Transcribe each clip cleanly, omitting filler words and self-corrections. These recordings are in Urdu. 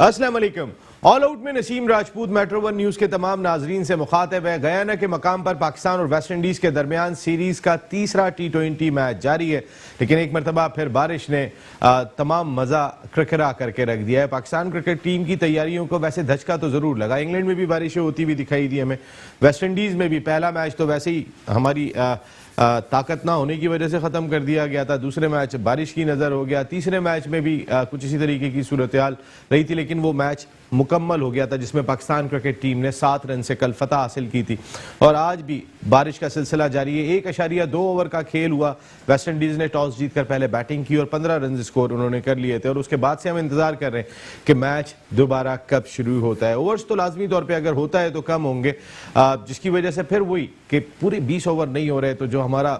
السلام علیکم۔ آل آؤٹ میں نسیم راجپوت میٹرو ون نیوز کے تمام ناظرین سے مخاطب ہے۔ گیانا کے مقام پر پاکستان اور ویسٹ انڈیز کے درمیان سیریز کا تیسرا T20 میچ جاری ہے، لیکن ایک مرتبہ پھر بارش نے تمام مزہ کرکرا کر کے رکھ دیا ہے۔ پاکستان کرکٹ ٹیم کی تیاریوں کو ویسے دھچکا تو ضرور لگا، انگلینڈ میں بھی بارشیں ہوتی ہوئی دکھائی دی ہمیں، ویسٹ انڈیز میں بھی پہلا میچ تو ویسے ہی ہماری طاقت نہ ہونے کی وجہ سے ختم کر دیا گیا تھا، دوسرے میچ بارش کی نظر ہو گیا، تیسرے میچ میں بھی کچھ اسی طریقے کی صورتحال رہی تھی، لیکن وہ میچ مکمل ہو گیا تھا جس میں پاکستان کرکٹ ٹیم نے 7 رن سے کل فتح حاصل کی تھی، اور آج بھی بارش کا سلسلہ جاری ہے۔ 1.2 اوور کا کھیل ہوا، ویسٹ انڈیز نے ٹاس جیت کر پہلے بیٹنگ کی اور 15 رنز اسکور انہوں نے کر لیے تھے، اور اس کے بعد سے ہم انتظار کر رہے ہیں کہ میچ دوبارہ کب شروع ہوتا ہے۔ اوورز تو لازمی طور پہ اگر ہوتا ہے تو کم ہوں گے، جس کی وجہ سے پھر وہی کہ پورے 20 اوور نہیں ہو رہے، تو جو ہمارا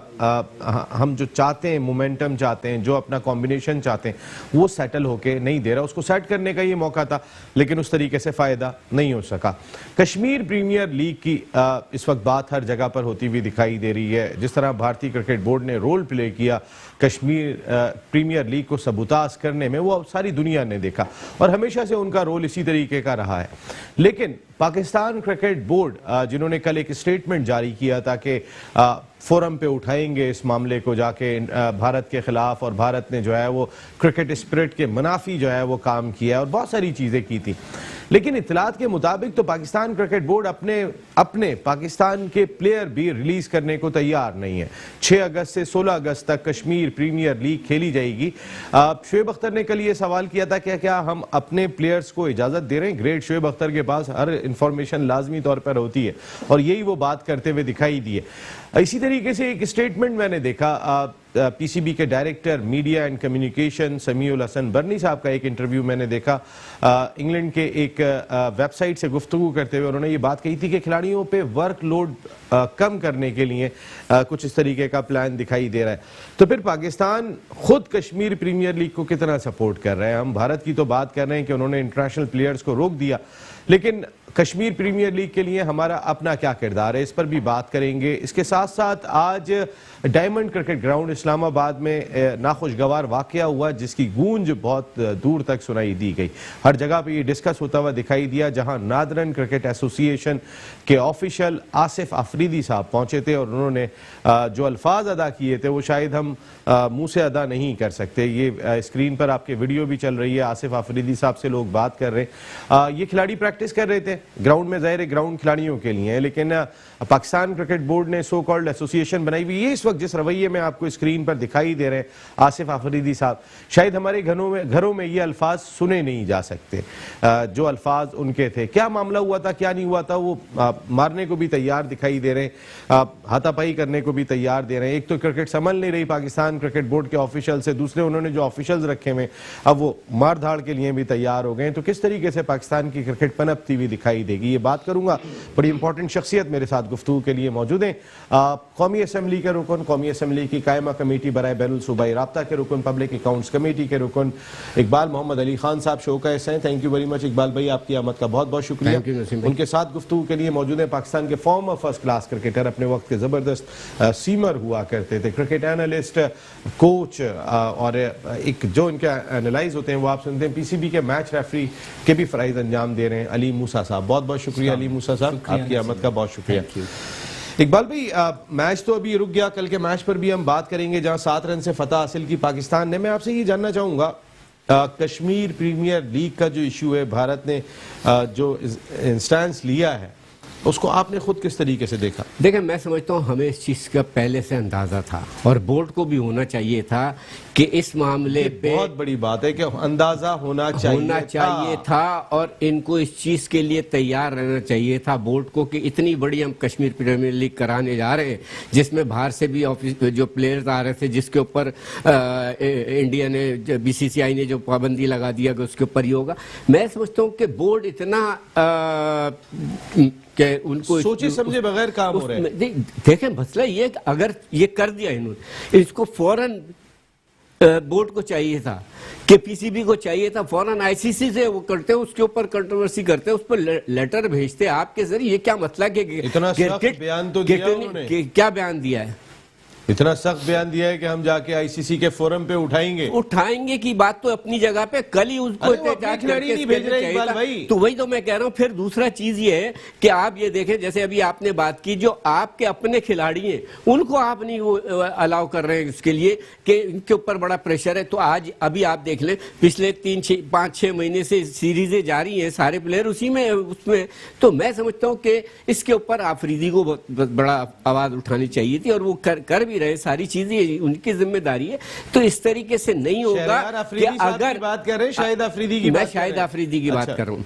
ہم جو چاہتے ہیں مومنٹم چاہتے ہیں، جو اپنا کمبینیشن چاہتے ہیں، وہ سیٹل ہو کے نہیں دے رہا۔ اس کو سیٹ کرنے کا یہ موقع تھا لیکن اس طریقے سے فائدہ نہیں ہو سکا۔ کشمیر پریمیئر لیگ کی اس وقت بات ہر جگہ پر ہوتی ہوئی دکھائی دے رہی ہے، جس طرح بھارتی کرکٹ بورڈ نے رول پلے کیا کشمیر پریمیئر لیگ کو سبوتاژ کرنے میں، وہ ساری دنیا نے دیکھا اور ہمیشہ سے ان کا رول اسی طریقے کا رہا ہے۔ لیکن پاکستان کرکٹ بورڈ جنہوں نے کل ایک اسٹیٹمنٹ جاری کیا تھا کہ فورم پہ اٹھائیں گے اس معاملے کو جا کے بھارت کے خلاف، اور بھارت نے جو ہے وہ کرکٹ اسپرٹ کے منافی جو ہے وہ کام کیا اور بہت ساری چیزیں کی تھی، لیکن اطلاعات کے مطابق تو پاکستان کرکٹ بورڈ اپنے پاکستان کے پلیئر بھی ریلیز کرنے کو تیار نہیں ہے۔ 6 اگست سے 16 اگست تک کشمیر پریمیئر لیگ کھیلی جائے گی۔ شعیب اختر نے کل یہ سوال کیا تھا کہ کیا ہم اپنے پلیئرز کو اجازت دے رہے ہیں؟ گریٹ شعیب اختر کے پاس ہر انفارمیشن لازمی طور پر ہوتی ہے اور یہی وہ بات کرتے ہوئے دکھائی دی ہے۔ اسی طریقے سے ایک اسٹیٹمنٹ میں نے دیکھا پی سی بی کے ڈائریکٹر میڈیا اینڈ کمیونیکیشن سمیع الحسن برنی صاحب کا ایک انٹرویو میں نے دیکھا، انگلینڈ کے ایک ویب سائٹ سے گفتگو کرتے ہوئے انہوں نے یہ بات کہی تھی کہ کھلاڑیوں پہ ورک لوڈ کم کرنے کے لیے کچھ اس طریقے کا پلان دکھائی دے رہا ہے۔ تو پھر پاکستان خود کشمیر پریمیئر لیگ کو کتنا سپورٹ کر رہا ہے؟ ہم بھارت کی تو بات کر رہے ہیں کہ انہوں نے انٹرنیشنل پلیئرز کو روک دیا، لیکن کشمیر پریمیئر لیگ کے لیے ہمارا اپنا کیا کردار ہے، اس پر بھی بات کریں گے۔ اس کے ساتھ ساتھ آج ڈائمنڈ کرکٹ گراؤنڈ اسلام آباد میں ناخوشگوار واقعہ ہوا جس کی گونج بہت دور تک سنائی دی گئی، ہر جگہ پہ یہ ڈسکس ہوتا ہوا دکھائی دیا، جہاں نادرن کرکٹ ایسوسی ایشن کے آفیشل آصف آفریدی صاحب پہنچے تھے اور انہوں نے جو الفاظ ادا کیے تھے وہ شاید ہم منہ سے ادا نہیں کر سکتے۔ یہ اسکرین پر آپ کے ویڈیو بھی چل رہی ہے، آصف آفریدی صاحب سے لوگ بات کر رہے ہیں۔ یہ کھلاڑی پریکٹس کر رہے تھے گراؤنڈ میں، ظاہر گراؤنڈ کھلاڑیوں کے لیے ہے، لیکن پاکستان کرکٹ بورڈ نے سو کالڈ ایسوسی ایشن بنائی ہوئی، یہ اس وقت جس رویے میں آپ کو اسکرین پر دکھائی دے رہے ہیں آصف آفریدی صاحب، شاید ہمارے گھروں میں یہ الفاظ سنے نہیں جا سکتے جو الفاظ ان کے تھے۔ کیا معاملہ ہوا تھا، کیا نہیں ہوا تھا، وہ مارنے کو بھی تیار دکھائی دے رہے ہیں، ہاتھا پائی کرنے کو بھی تیار دے رہے ہیں۔ ایک تو کرکٹ سنبھل نہیں رہی پاکستان کرکٹ بورڈ کے آفیشل سے، دوسرے انہوں نے جو آفیشلز رکھے ہوئے اب وہ مار دھاڑ کے لیے بھی تیار ہو گئے، تو کس طریقے سے پاکستان کی کرکٹ پنپتی ہوئی دکھائی دے گی، یہ بات کروں گا۔ بڑی امپورٹنٹ شخصیت میرے ساتھ گفتگو کے لیے موجود ہیں، قومی اسمبلی کے رکن، قومی اسمبلی کی قائمہ کمیٹی برائے بین الصوبائی رابطہ کے رکن، پبلک اکاؤنٹس کمیٹی کے رکن اقبال محمد علی خان صاحب شو کا حصہ ہیں۔ Thank you very much Iqbal بھائی، آپ کی آمد کا بہت بہت شکریہ۔ ان کے ساتھ گفتگو کے لیے موجود ہیں پاکستان کے فارمر فرسٹ کلاس کرکٹر، اپنے وقت کے زبردست سیمر ہوا کرتے تھے، کرکٹ اینالسٹ، کوچ، اور ایک جو ان کے اینالائز ہوتے ہیں وہ آپ سنتے ہیں، پی سی بی کے میچ ریفری کے بھی فرائض انجام دے رہے ہیں علی موسیٰ صاحب۔ بہت بہت شکریہ علی موسیٰ صاحب، آپ کی آمد کا بہت شکریہ۔ اقبال بھائی، میچ تو ابھی رک گیا، کل کے میچ پر بھی ہم بات کریں گے جہاں 7 رن سے فتح حاصل کی پاکستان نے۔ میں آپ سے یہ جاننا چاہوں گا کشمیر پریمیئر لیگ کا جو ایشو ہے، بھارت نے جو انسٹانس لیا ہے اس کو آپ نے خود کس طریقے سے دیکھا؟ دیکھیں، میں سمجھتا ہوں ہمیں اس چیز کا پہلے سے اندازہ تھا اور بورڈ کو بھی ہونا چاہیے تھا کہ اس معاملے پہ بہت بڑی بات ہے کہ اندازہ ہونا چاہیے تھا اور ان کو اس چیز کے لیے تیار رہنا چاہیے تھا بورڈ کو کہ اتنی بڑی ہم کشمیر پریمیئر لیگ کرانے جا رہے ہیں جس میں باہر سے بھی جو پلیئرز آ رہے تھے، جس کے اوپر انڈیا نے بی سی سی آئی نے جو پابندی لگا دیا کہ اس کے اوپر یہ ہوگا۔ میں سمجھتا ہوں کہ بورڈ اتنا کہ ان کو سوچے سمجھے بغیر کام ہو رہے ہیں۔ دیکھیں، مسئلہ یہ کہ اگر یہ کر دیا انہوں نے، اس کو فوراً بورڈ کو چاہیے تھا کہ پی سی بی کو چاہیے تھا فوراً آئی سی سی سے وہ کرتے، اس کے اوپر کنٹروورسی کرتے، اس پر لیٹر بھیجتے آپ کے ذریعے۔ یہ کیا مسئلہ کہ اتنا سخت بیان تو دیا انہوں نے، کیا بیان دیا ہے؟ اتنا سخت بیان دیا ہے کہ ہم جا کے آئی سی سی کے فورم پہ اٹھائیں گے کی بات تو اپنی جگہ پہ، کل ہی اس کو احتجاج کر کے بھیج رہے اقبال بھائی. تو وہی تو میں کہہ رہا ہوں. پھر دوسرا چیز یہ ہے کہ آپ یہ دیکھیں، جیسے ابھی آپ نے بات کی، جو آپ کے اپنے کھلاڑی ہیں ان کو آپ نہیں الاؤ کر رہے ہیں اس کے لیے کہ ان کے اوپر بڑا پریشر ہے. تو آج ابھی آپ دیکھ لیں، پچھلے 5-6 مہینے سے سیریزیں جاری ہیں، سارے پلیئر اسی میں اس میں. تو میں سمجھتا ہوں کہ اس کے اوپر آفریدی کو بڑا آواز اٹھانی چاہیے تھی، اور وہ کر بھی رہے. ساری چیزیں ان کی ذمہ داری ہے. تو اس طریقے سے نہیں ہوگا کہ اگر بات کر رہے ہیں شاہد آفریدی کی، میں شاہد آفریدی کی بات کر رہا ہوں.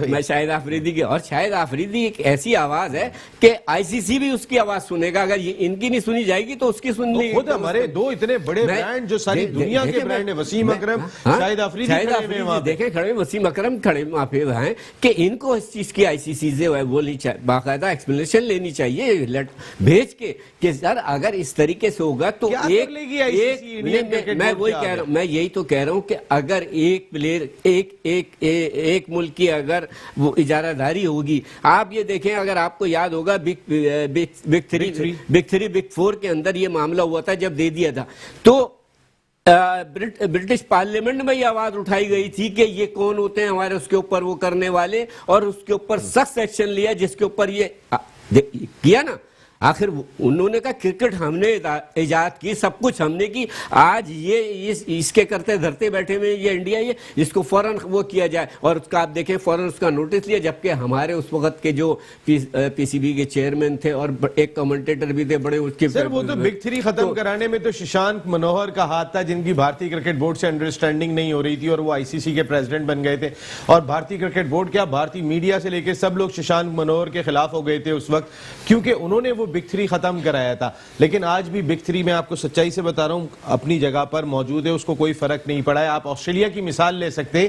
میں شاہد آفریدی کی، اور شاہد آفریدی ایک ایسی آواز ہے کہ آئی سی سی بھی اس کی آواز سنے گا. اگر ان کی نہیں سنی جائے گی تو اس کی سن لی. خود ہمارے دو اتنے بڑے برانڈ جو ساری دنیا کے برانڈ ہیں، وسیم اکرم، شاہد آفریدی، دیکھیں کھڑے وسیم اکرم کھڑے وہاں پہ ہیں کہ ان کو اس چیز کی آئی سی سی سے وہ باقاعدہ ایکسپلینیشن لینی چاہیے بھیج کے کہ سر اگر اس طریقے سے ہوگا تو میں وہی کہہ رہا ہوں، میں یہی تو کہہ رہا ہوں کہ اگر ایک پلیئر ایک ملک کی اگر وہ اجارہ داری ہوگی. آپ یہ دیکھیں، اگر آپ کو یاد ہوگا بگ 3 بگ 4 کے اندر یہ معاملہ ہوا تھا جب دے دیا تھا، تو برٹش پارلیمنٹ میں یہ آواز اٹھائی گئی تھی کہ یہ کون ہوتے ہیں ہمارے اس کے اوپر وہ کرنے والے، اور اس کے اوپر سخت ایکشن لیا جس کے اوپر یہ کیا نا. آخر انہوں نے کہا کرکٹ ہم نے ایجاد کی، سب کچھ ہم نے کی. آج یہ اس کے کرتے دھرتے بیٹھے ہوئے یہ انڈیا، یہ اس کو فوراً وہ کیا جائے، اور اس کا آپ دیکھیں فوراً اس کا نوٹس لیا. جبکہ ہمارے اس وقت کے جو پی سی بی کے چیئرمین تھے اور ایک کمنٹیٹر بھی تھے بڑے، اس کے سر وہ تو بگ 3 ختم کرانے میں تو ششانک منوہر کا ہاتھ تھا، جن کی بھارتی کرکٹ بورڈ سے انڈرسٹینڈنگ نہیں ہو رہی تھی، اور وہ آئی سی سی کے پریزیڈنٹ بن گئے تھے. اور بھارتی کرکٹ بورڈ کیا، بھارتی میڈیا سے لے کے سب لوگ ششانک منوہر کے خلاف ہو گئے تھے اس وقت، کیونکہ انہوں نے وہ بگ 3 ختم کرایا تھا. لیکن آج بھی بگ 3 میں آپ کو سچائی سے بتا رہا ہوں اپنی جگہ پر موجود ہے، اس کو کوئی فرق نہیں پڑا ہے. آپ آسٹریلیا کی مثال لے سکتے،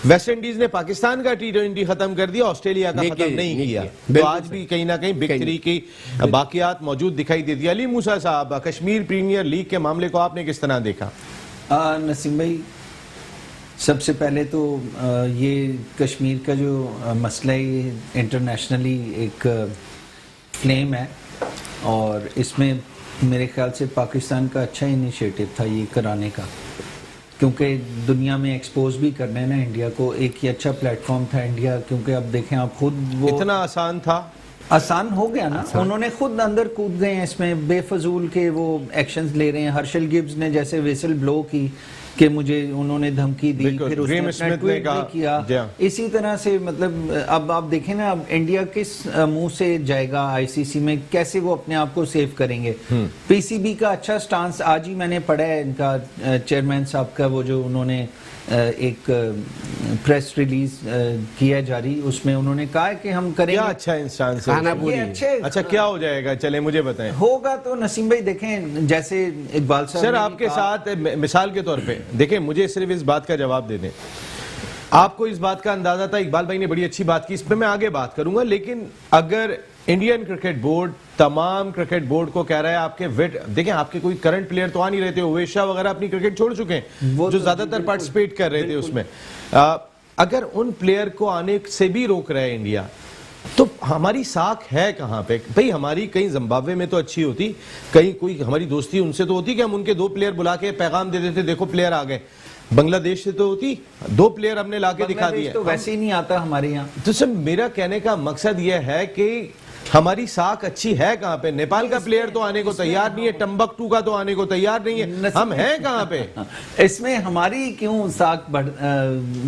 ویسٹ انڈیز نے پاکستان کا T20 ختم کر دیا، آسٹریلیا کا ختم نہیں کیا. تو آج بھی کہیں نہ کہیں بگ 3 کی باقیات موجود دکھائی دیتی ہے. علی موسیٰ صاحب، کشمیر پریمیئر لیگ کے معاملے کو آپ نے کس طرح دیکھا؟ نسیم بھائی، سب سے پہلے تو یہ کشمیر کا جو مسئلہ ہے انٹرنیشنلی ایک فلیم ہے، اور اس میں میرے خیال سے پاکستان کا اچھا انیشیٹو تھا یہ کرانے کا، کیونکہ دنیا میں ایکسپوز بھی کرنا ہے نا انڈیا کو. ایک یہ اچھا پلیٹ فارم تھا انڈیا، کیونکہ اب دیکھیں آپ خود وہ اتنا آسان تھا، آسان ہو گیا نا. انہوں نے خود اندر کود گئے ہیں اس میں، بے فضول کے وہ ایکشنز لے رہے ہیں. ہرشل گبز نے جیسے ویسل بلو کی کہ مجھے انہوں نے دھمکی دی، پھر اس نے اپنا ٹویٹ بھی کیا. اسی طرح سے مطلب اب آپ دیکھیں نا، اب انڈیا کس منہ سے جائے گا آئی سی سی میں، کیسے وہ اپنے آپ کو سیو کریں گے. پی سی بی کا اچھا سٹانس آج ہی میں نے پڑھا ہے ان کا چیئرمین صاحب کا، وہ جو انہوں نے ایک پریس ریلیز کیا جاری، اس میں انہوں نے کہا کہ ہم کریں کیا اچھا انسان سے. اچھا کیا ہو جائے گا، چلیں مجھے بتائیں. ہوگا تو نسیم بھائی دیکھیں، جیسے اقبال صاحب سر آپ کے ساتھ مثال کے طور پہ دیکھیں، مجھے صرف اس بات کا جواب دے دیں. آپ کو اس بات کا اندازہ تھا، اقبال بھائی نے بڑی اچھی بات کی، اس پہ میں آگے بات کروں گا. لیکن اگر انڈین کرکٹ بورڈ تمام کرکٹ بورڈ کو کہہ رہا ہے آپ کے دیکھیں آپ کے کوئی کرنٹ پلیئر تو آ نہیں رہے تھے، اویس شاہ وغیرہ اپنی کرکٹ چھوڑ چکے ہیں جو زیادہ تر پارٹیسپیٹ کر رہے تھے اس میں. اگر ان پلیئر کو آنے سے بھی روک رہا ہے انڈیا، تو ہماری ساکھ ہے کہاں پہ بھئی؟ ہماری کہیں زمبابوے میں تو اچھی ہوتی، کہیں کوئی ہماری دوستی ان سے تو ہوتی کہ ہم ان کے 2 پلیئر بلا کے پیغام دے دیتے دیکھو پلیئر آ گئے. بنگلہ دیش سے تو ہوتی 2 پلیئر ہم نے لا کے دکھا دیے. تو ویسے ہی نہیں آتا ہمارے یہاں. تو سر میرا کہنے کا مقصد یہ ہے کہ ہماری ساکھ اچھی ہے کہاں پہ؟ نیپال کا پلیئر تو آنے کو تیار نہیں ہے، ٹمبکٹو کا تو آنے کو تیار نہیں ہے، ہم ہیں کہاں پہ؟ اس میں ہماری کیوں ساکھ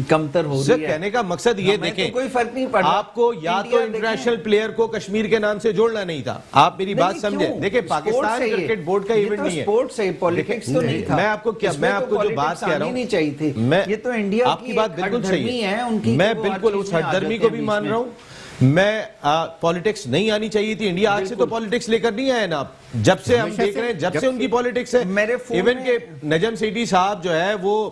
کمتر ہو رہی ہے؟ کہنے کا مقصد یہ دیکھیں، کوئی فرق نہیں پڑا. آپ کو یا تو انٹرنیشنل پلیئر کو کشمیر کے نام سے جوڑنا نہیں تھا. آپ میری بات سمجھیں، دیکھیں پاکستان کرکٹ بورڈ کا ایونٹ نہیں ہے، سپورٹ سے پالیٹکس تو نہیں تھا. میں آپ کو جو بات کہہ رہا ہوں، نہیں چاہیے تھی. یہ تو انڈیا آپ کی بات بالکل صحیح ہے، میں بالکل اس ہٹ درمی کو بھی مان رہا ہوں. میں پالیٹکس نہیں آنی چاہیے تھی. انڈیا آج سے تو پالیٹکس لے کر نہیں آئے نا. جب سے ہم دیکھ رہے ہیں، جب سے ان کی پالیٹکس ہے، ایون کہ نجم سیٹھی صاحب جو ہے وہ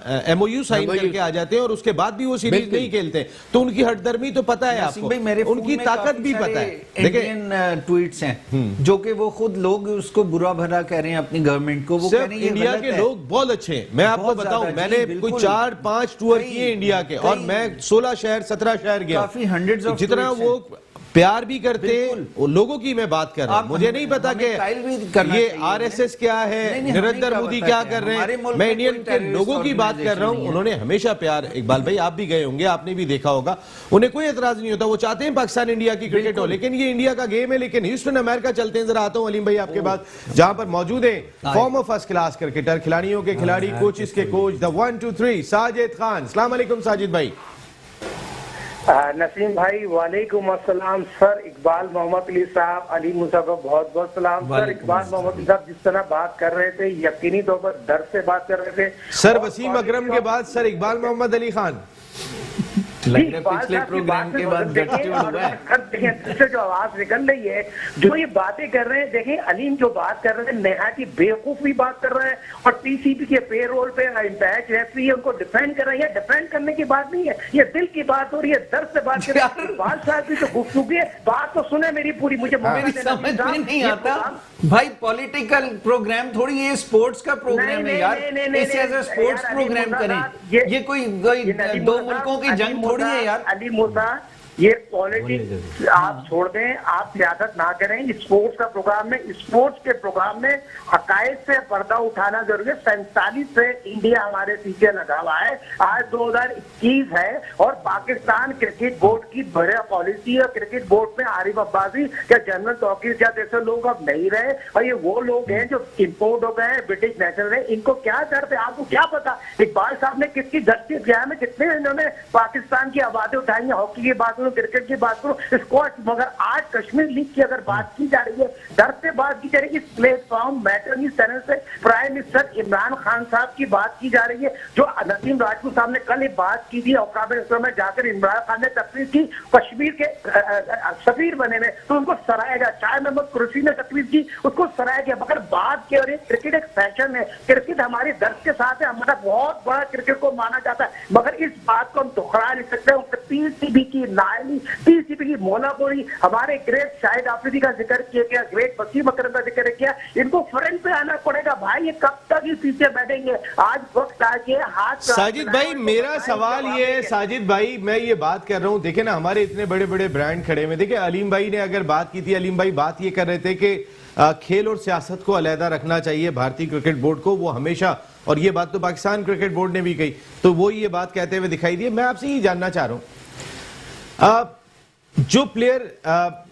ایم او یو سائن کر کے آ جاتے ہیں اور اس کے بعد بھی وہ سیریز نہیں کھیلتے. تو ان کی ہٹ درمی تو پتہ ہے آپ کو، ان کی طاقت بھی پتہ ہے. انڈین ٹویٹس ہیں جو کہ وہ خود لوگ اس کو برا بھلا کہہ رہے ہیں اپنی گورنمنٹ کو. وہ کہہ رہے ہیں انڈیا کے لوگ بہت اچھے ہیں. میں آپ کو بتاؤں، میں نے کوئی 4-5 ٹور کیے انڈیا کے، اور میں 16 شہر 17 شہر گیا. کافی ہنڈریڈز آف جتنا وہ پیار بھی کرتے لوگوں کی میں بات کر رہا ہوں. مجھے نہیں پتا کہ یہ آر ایس ایس کیا ہے, نریندر مودی کیا کر رہے ہیں, میں انڈین کے لوگوں کی بات کر رہا ہوں. انہوں نے ہمیشہ پیار, اقبال بھائی آپ بھی گئے ہوں گے, آپ نے بھی دیکھا ہوگا, انہیں کوئی اعتراض نہیں ہوتا, وہ چاہتے ہیں پاکستان انڈیا کی کرکٹ ہو, لیکن یہ انڈیا کا گیم ہے. لیکن ہیوسٹن امریکہ چلتے ہیں, ذرا آتا ہوں علیم بھائی آپ کے بعد, جہاں پر موجود ہیں فارمر فرسٹ کلاس کرکٹر, کھلاڑیوں کے کھلاڑی, کوچز کے کوچ, the 1 2 3 ساجد خان. السلام علیکم ساجد بھائی. نسیم بھائی وعلیکم السلام. سر اقبال محمد علی صاحب, علی مصعب کو بہت بہت سلام. سر اقبال محمد علی صاحب جس طرح بات کر رہے تھے, یقینی طور پر درد سے بات کر رہے تھے. سر وسیم اکرم کے بعد سر اقبال محمد علی خان. پچھلے پروگرام کے بعد سے جو آواز نکل رہی ہے, جو یہ باتیں کر رہے ہیں, دیکھیں علیم جو بات کر رہے ہیں نہایت ہی بیوقوفی بات کر رہے ہیں, اور ٹی سی بی کے پے رول پہ امپیکٹ ریفری ان کو ڈیفینڈ کر رہے ہیں. یہ ڈیفینڈ کرنے کی بات نہیں ہے, یہ دل کی بات ہو رہی ہے, درد سے بات کر رہے ہیں. اقبال صاحب کی تو گفتگو ہے, بات تو سنیں میری پوری. مجھے سمجھ میں نہیں آتا بھائی, پولیٹیکل پروگرام تھوڑی, یہ سپورٹس کا پروگرام ہے یار, اسے ایز اے سپورٹس پروگرام کریں. یہ کوئی دو ملکوں کی جنگ تھوڑی ہے یار. علی موسیٰ, یہ پولیٹکس آپ چھوڑ دیں, آپ سیاست نہ کریں. اسپورٹس کا پروگرام میں, اسپورٹس کے پروگرام میں حقائق سے پردہ اٹھانا ضروری ہے. 47 سے انڈیا ہمارے پیچھے لگا ہوا ہے, آج 2021 ہے, اور پاکستان کرکٹ بورڈ کی بڑے پالیسی ہے. کرکٹ بورڈ میں عارف عباسی کیا جنرل توقیر کیا جیسے لوگ اب نہیں رہے, اور یہ وہ لوگ ہیں جو امپورٹ ہو گئے ہیں, برٹش نیشنل ہیں. ان کو کیا کرتے, آپ کو کیا پتا اقبال صاحب نے کس کی دھرتی کیا ہے, کتنے انہوں نے پاکستان کی آبادی اٹھائی ہیں. ہاکی کی بات, کرکٹ کی بات کرو, اسکواش. مگر آج کشمیر لیگ کی اگر بات کی جا رہی ہے, درد سے بات کی جا رہی ہے, اس پلیٹ فارم میٹرنی سینر سے پرائم منسٹر عمران خان صاحب کی بات کی جا رہی ہے, جو نسیم راجپوت صاحب نے کل یہ بات کی تھی اوقاف اسلام میں جا کر عمران خان نے تقریر کی, کشمیر کے سفیر بنے میں, تو ان کو سرایا گیا. شاہ محمد قریشی نے تقریر کی, اس کو سرایا گیا. مگر بات کی, اور یہ کرکٹ ایک فیشن ہے, کرکٹ ہماری درد کے ساتھ ہے, ہمارا بہت بڑا کرکٹ کو مانا جاتا ہے. مگر اس بات کو ہم دکھرا نہیں سکتے. پی سی بی کی نائلی, پی سی بی کی مولا پوری, ہمارے گریٹ شاہد آفریدی کا ذکر کیا گیا, گریٹ وسیم اکرم کا ذکر کیا. ان کو فرنٹ پہ آنا پڑے گا بھائی, یہ کب تک ہی پیچھے بیٹھیں گے. آج وقت آ گیا ہاتھ. ساجد بھائی میرا سوال یہ ہے, ساجد بھائی میں یہ بات کر رہا ہوں, دیکھیں نا ہمارے اتنے بڑے بڑے برانڈ کھڑے ہوئے. دیکھیں علیم بھائی نے اگر بات کی تھی, علیم بھائی بات یہ کر رہے تھے کہ کھیل اور سیاست کو علیحدہ رکھنا چاہیے بھارتی کرکٹ بورڈ کو, وہ ہمیشہ, اور یہ بات تو پاکستان کرکٹ بورڈ نے بھی کہی, تو وہ یہ بات کہتے ہوئے دکھائی دی. میں آپ سے یہ جاننا چاہ رہا ہوں, جو پلیئر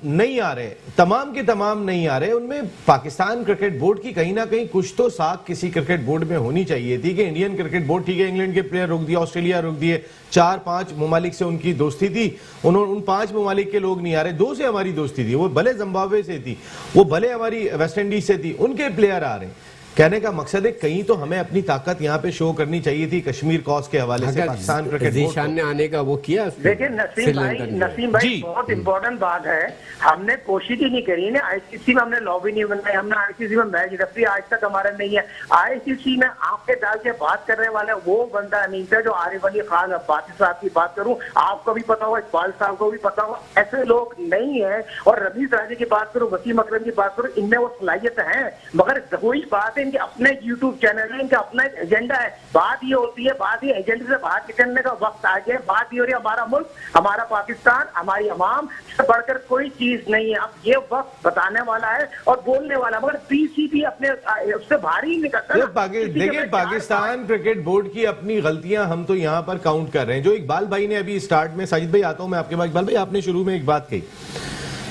نہیں آ رہے, تمام کے تمام نہیں آ رہے, ان میں پاکستان کرکٹ بورڈ کی کہیں نہ کہیں کچھ تو ساکھ کسی کرکٹ بورڈ میں ہونی چاہیے تھی کہ انڈین کرکٹ بورڈ, ٹھیک ہے انگلینڈ کے پلیئر روک دیے, آسٹریلیا روک دیے, 4-5 ممالک سے ان کی دوستی تھی, ان 5 ممالک کے لوگ نہیں آ رہے, 2 سے ہماری دوستی تھی, وہ بھلے زمبابوے سے تھی, وہ بھلے ہماری ویسٹ انڈیز سے تھی, ان کے پلیئر آ رہے ہیں. کہنے کا مقصد ہے کہیں تو ہمیں اپنی طاقت یہاں پہ شو کرنی چاہیے تھی کشمیر کاز کے حوالے سے. پاکستان کرکٹ ذیشان نے آنے کا وہ کیا. دیکھیں نسیم بھائی بہت امپورٹنٹ بات ہے, ہم نے کوشش ہی نہیں کری. آئی سی سی میں ہم نے لابی نہیں بنائی, ہم نے آئی سی سی میں میچ ریفری آج تک ہمارا نہیں ہے. آئی سی سی میں آپ کے ڈال کے بات کرنے والا وہ بندہ نہیں تھا جو عارف علی خان عباسی صاحب کی بات کروں, آپ کو بھی پتا ہوگا, اقبال صاحب کو بھی پتا ہوگا, ایسے لوگ نہیں ہیں. اور رمیز راجی کی بات کروں, وسیم اکرم کی بات کروں, ان میں وہ صلاحیت ہیں. مگر وہی بات ہے, ان کے اپنے یوٹیوب چینل ہے, ان کا اپنا ایجنڈا ہے. بات یہ ہوتی ہے, بات یہ ایجنڈے سے باہر نکلنے کا وقت آ گیا. بات یہ ہو رہی ہے ہمارا ملک, ہمارا پاکستان, ہماری عوام سے بڑھ کر کوئی چیز نہیں ہے. اب یہ وقت بتانے والا ہے اور بولنے والا, مگر پی سی بی اپنے اس سے باہر ہی نکلتا. دیکھیں پاکستان کرکٹ بورڈ کی اپنی غلطیاں ہم تو یہاں پر کاؤنٹ کر رہے ہیں. جو اقبال بھائی نے ابھی سٹارٹ میں, ساجد بھائی آتا ہوں میں آپ کے پاس. اقبال بھائی آپ نے شروع میں ایک بات کہی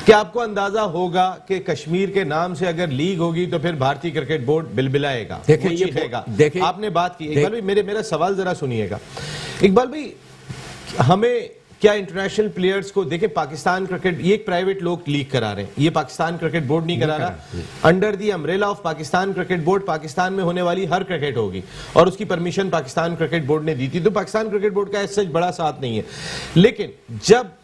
کہ آپ کو اندازہ ہوگا کہ کشمیر کے نام سے اگر لیگ ہوگی تو پھر بھارتی کرکٹ بورڈ بلبلائے گا, چیخے گا. آپ نے بات کی. اقبال بھائی میرا سوال ذرا سنیے گا. اقبال بھائی ہمیں کیا انٹرنیشنل پلیئرز کو, دیکھیں پاکستان کرکٹ, یہ ایک پرائیویٹ لوگ لیگ کرا رہے ہیں, یہ پاکستان کرکٹ بورڈ نہیں کرا رہا. Under the umbrella of Pakistan cricket board Pakistan میں ہونے والی ہر کرکٹ ہوگی, اور اس کی پرمیشن پاکستان کرکٹ بورڈ نے دی تھی. تو پاکستان کرکٹ بورڈ کا ایسا بڑا ساتھ نہیں ہے. لیکن جب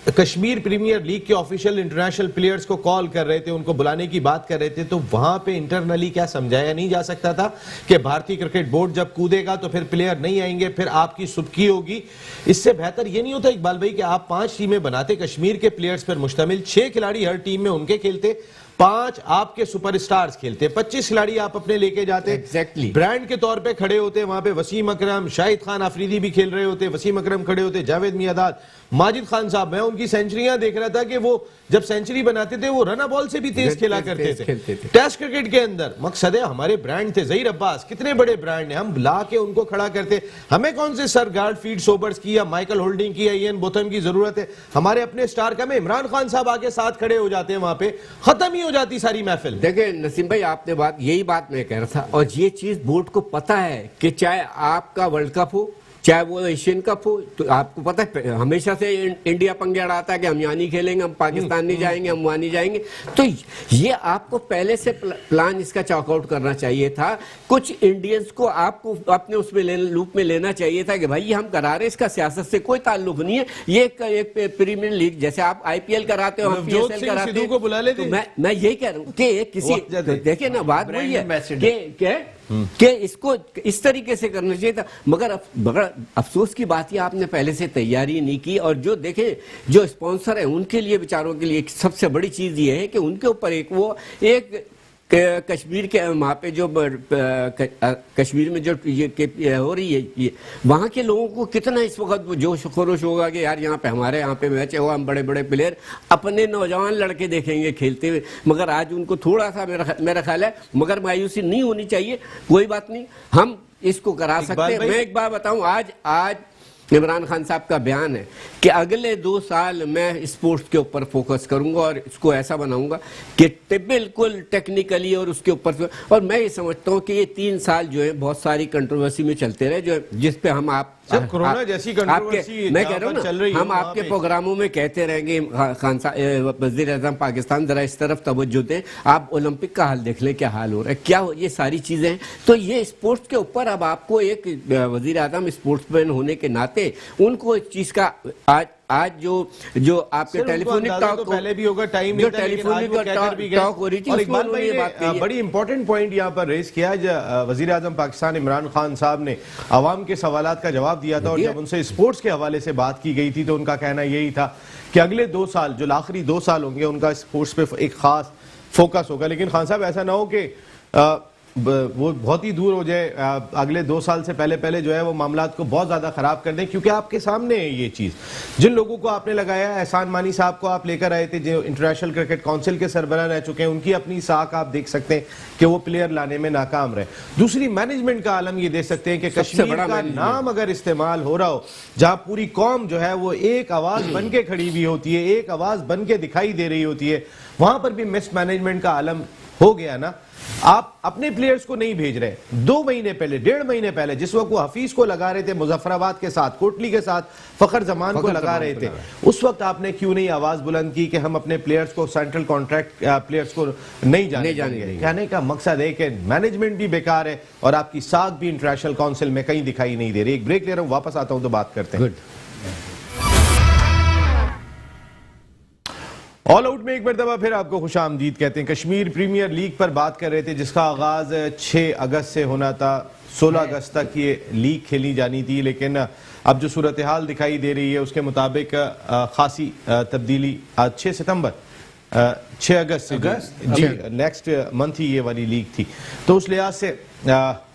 کشمیر پریمیئر لیگ کے آفیشیل انٹرنیشنل پلیئرز کو کال کر رہے تھے, ان کو بلانے کی بات کر رہے تھے, تو وہاں پہ انٹرنلی کیا سمجھایا نہیں جا سکتا تھا کہ بھارتی کرکٹ بورڈ جب کودے گا تو پھر پلیئر نہیں آئیں گے, پھر آپ کی سبکی ہوگی. اس سے بہتر یہ نہیں ہوتا اقبال بھائی کہ آپ 5 ٹیمیں بناتے, کشمیر کے پلیئرز پر مشتمل 6 کھلاڑی ہر ٹیم میں ان کے کھیلتے, 5 آپ کے سپر اسٹارز کھیلتے ہیں, 25 کھلاڑی آپ اپنے لے کے جاتے ہیں, Exactly. برانڈ کے طور پہ کھڑے ہوتے ہیں, وہاں پہ وسیم اکرم, شاہد خان آفریدی بھی کھیل رہے ہوتے, وسیم اکرم کھڑے ہوتے, جاوید میاداد, ماجد خان صاحب. میں ان کی سینچریاں دیکھ رہا تھا کہ وہ جب سینچری بناتے تھے وہ رن بال سے بھی تیز کھیلا کرتے تھے. ٹیسٹ کرکٹ کے اندر مقصد ہے ہمارے برانڈ تھے. ظہیر عباس کتنے بڑے برانڈ ہیں, ہم لا کے ان کو کھڑا کرتے. ہمیں کون سے سر گارڈ فیڈ سوبرز کی یا مائیکل ہولڈنگ کی یا ایئن بوتھم کی ضرورت ہے؟ ہمارے اپنے سٹار کا میں عمران خان صاحب آگے ساتھ کھڑے ہو جاتے ہیں, وہاں پہ ختم ہی ہو جاتی ساری محفل. دیکھیں نسیم بھائی, آپ نے یہی بات میں کہہ رہا تھا, اور یہ چیز بورڈ کو پتا ہے کہ چاہے آپ کا ورلڈ کپ ہو چاہے وہ ایشین کپ ہو, تو آپ کو پتا ہے ہمیشہ سے انڈیا پنگے اڑاتا ہے کہ ہم یہاں نہیں کھیلیں گے, ہم پاکستان نہیں جائیں گے, ہم وہاں نہیں جائیں گے. تو یہ آپ کو پہلے سے پلان اس کا چاک آؤٹ کرنا چاہیے تھا. کچھ انڈینز کو آپ کو اپنے اس میں لوپ میں لینا چاہیے تھا کہ بھائی ہم کرا رہے ہیں, اس کا سیاست سے کوئی تعلق نہیں ہے. یہ ایک پریمیئر لیگ جیسے آپ آئی پی ایل کراتے ہو, ہم پی ایس ایل کراتے ہیں, تو میں یہی کہہ رہا ہوں کہ کسی دیکھیں نا بات وہی ہے کہ اس کو اس طریقے سے کرنا چاہیے تھا. مگر افسوس کی بات یہ آپ نے پہلے سے تیاری نہیں کی. اور جو دیکھیں جو اسپانسر ہیں ان کے لیے بیچاروں کے لیے سب سے بڑی چیز یہ ہے کہ ان کے اوپر ایک کشمیر کے وہاں پہ جو کشمیر میں جو ہو رہی ہے وہاں کے لوگوں کو کتنا اس وقت جوش و خروش ہوگا کہ یار ہمارے یہاں پہ میچ ہوا, ہم بڑے بڑے پلیئر اپنے نوجوان لڑکے دیکھیں گے کھیلتے ہوئے. مگر آج ان کو تھوڑا سا میرا خیال ہے مگر مایوسی نہیں ہونی چاہیے. کوئی بات نہیں, ہم اس کو کرا سکتے ہیں. میں ایک بات بتاؤں, آج عمران خان صاحب کا بیان ہے کہ اگلے 2 سال میں اسپورٹس کے اوپر فوکس کروں گا اور اس کو ایسا بناؤں گا کہ بالکل ٹیکنیکلی اور اس کے اوپر. اور میں یہ سمجھتا ہوں کہ یہ 3 سال جو ہے بہت ساری کنٹروورسی میں چلتے رہے, جس پہ ہم کرونا جیسی کنٹروورسی میں کہہ رہا ہوں نا, ہم آپ کے پروگراموں میں کہتے رہیں گے خان صاحب وزیر اعظم پاکستان ذرا اس طرف توجہ دیں, آپ اولمپک کا حال دیکھ لیں کیا حال ہو رہا ہے, کیا یہ ساری چیزیں ہیں. تو یہ اسپورٹس کے اوپر اب آپ کو ایک وزیر اعظم اسپورٹس مین ہونے کے ناطے ان کو اس چیز کا آج جو آپ کے ٹیلی فونک ٹاک پہلے بھی ہوگا ٹائم جو ٹیلی فونک ٹاک ہو رہی تھی, اور اقبال بھائی نے بڑی امپورٹنٹ پوائنٹ یہاں پر ریز کیا. وزیر اعظم پاکستان عمران خان صاحب نے عوام کے سوالات کا جواب دیا تھا, اور جب ان سے اسپورٹس کے حوالے سے بات کی گئی تھی تو ان کا کہنا یہی تھا کہ اگلے 2 سال جو آخری 2 سال ہوں گے ان کا اسپورٹس پہ ایک خاص فوکس ہوگا. لیکن خان صاحب ایسا نہ ہو کہ وہ بہت ہی دور ہو جائے, اگلے 2 سال سے پہلے جو ہے وہ معاملات کو بہت زیادہ خراب کر دیں, کیونکہ آپ کے سامنے ہے یہ چیز. جن لوگوں کو آپ نے لگایا ہے, احسان مانی صاحب کو آپ لے کر آئے تھے جو انٹرنیشنل کرکٹ کونسل کے سربراہ رہ چکے ہیں, ان کی اپنی ساکھ آپ دیکھ سکتے ہیں کہ وہ پلیئر لانے میں ناکام رہے. دوسری مینجمنٹ کا عالم یہ دیکھ سکتے ہیں کہ کشمیر کا نام اگر استعمال ہو رہا ہو, جہاں پوری قوم جو ہے وہ ایک آواز بن کے کھڑی ہوئی ہوتی ہے, ایک آواز بن کے دکھائی دے رہی ہوتی ہے, وہاں پر بھی مس مینجمنٹ کا عالم ہو گیا نا. آپ اپنے پلیئرز کو نہیں بھیج رہے. 2 مہینے پہلے 1.5 مہینے پہلے جس وقت وہ حفیظ کو لگا رہے تھے مظفر آباد کے ساتھ, کوٹلی کے ساتھ فخر زمان کو لگا رہے تھے, اس وقت آپ نے کیوں نہیں آواز بلند کی کہ ہم اپنے پلیئرز کو سینٹرل کانٹریکٹ پلیئرز کو نہیں جانے گے. کہنے کا مقصد ہے کہ مینجمنٹ بھی بیکار ہے اور آپ کی ساکھ بھی انٹرنیشنل کونسل میں کہیں دکھائی نہیں دے رہی. ایک بریک لے رہا ہوں, واپس آتا ہوں تو بات کرتے ہیں. آل آؤٹ میں ایک مرتبہ پھر آپ کو خوش آمدید کہتے ہیں. کشمیر پریمیئر لیگ پر بات کر رہے تھے جس کا آغاز 6 اگست سے ہونا تھا, 16 اگست تک یہ لیگ کھیلی جانی تھی, لیکن اب جو صورتحال دکھائی دے رہی ہے اس کے مطابق خاصی تبدیلی. 6 اگست سے جی نیکسٹ منتھ ہی یہ والی لیگ تھی, تو اس لحاظ سے